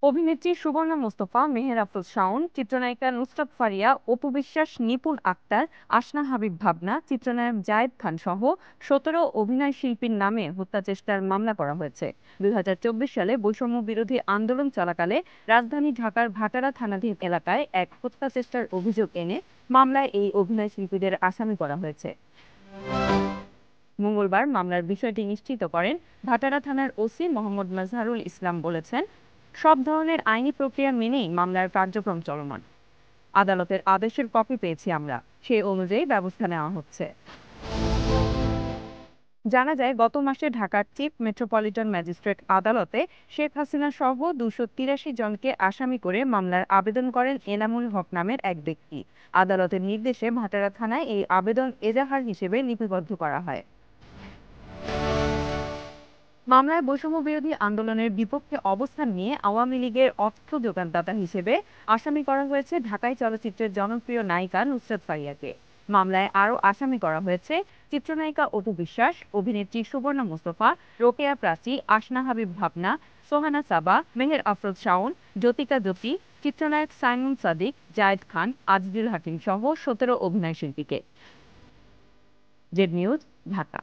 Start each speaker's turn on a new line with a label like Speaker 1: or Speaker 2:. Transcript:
Speaker 1: অভিনেত্রী সুবর্ণা মুস্তফা, মেহের আফরোজ শাওন, চিত্রনায়িকা নুসরাত ফারিয়া, অপু বিশ্বাস, নিপুণ আক্তার, আসনা হাবিব ভাবনা, চিত্রনায়ক জায়েদ খান সহ ১৭ অভিনয় শিল্পীর নামে হত্যাচেষ্টার মামলা করা হয়েছে। ২০২৪ সালে বৈষম্য বিরোধী আন্দোলন চলাকালে রাজধানী ঢাকার ভাটারা থানাধীন এলাকায় এক হত্যাচেষ্টার অভিযোগ এনে মামলায় এই অভিনয় শিল্পীদের আসামি করা হয়েছে। মঙ্গলবার মামলার বিষয়টি নিশ্চিত করেন ভাটারা থানার ওসি মোহাম্মদ মাজহারুল ইসলাম। বলেছেন, সব ধরনের আইনি প্রক্রিয়া মেনেই মামলার কার্যক্রম চলমান। আদালতের আদেশের কপি পেয়েছি আমরা, সে অনুযায়ী ব্যবস্থা নেওয়া হচ্ছে। জানা যায়, গত মাসে ঢাকার চিফ মেট্রোপলিটন ম্যাজিস্ট্রেট আদালতে শেখ হাসিনা সহ ২৮৩ জনকে আসামি করে মামলার আবেদন করেন এনামুল হক নামের এক ব্যক্তি। আদালতের নির্দেশে ভাটারা থানায় এই আবেদন এজাহার হিসেবে লিপিবদ্ধ করা হয়। মামলায় বৈষম্য বিরোধী আন্দোলনের বিপক্ষে অবস্থান নিয়ে আওয়ামী লীগের অর্থ যোগানদাতা হিসেবে আসামি করা হয়েছে ঢাকাই চলচ্চিত্রের জনপ্রিয় নায়িকা নুসরাত ফারিয়াকে। মামলায় আরও আসামি করা হয়েছে চিত্রনায়িকা অপু বিশ্বাস, অভিনেত্রী সুবর্ণা মুস্তফা, রোকেয়া প্রাচী, আসনা হাবিব ভাবনা, সোহানা সাবা, মেহের আফরোজ শাওন, জ্যোতিকা জ্যোতি, চিত্রনায়ক সাইমুম সাদিক, জায়েদ খান, আজিজুল হাকিম সহ ১৭ অভিনয়শিল্পীকে। Z News, Dhaka.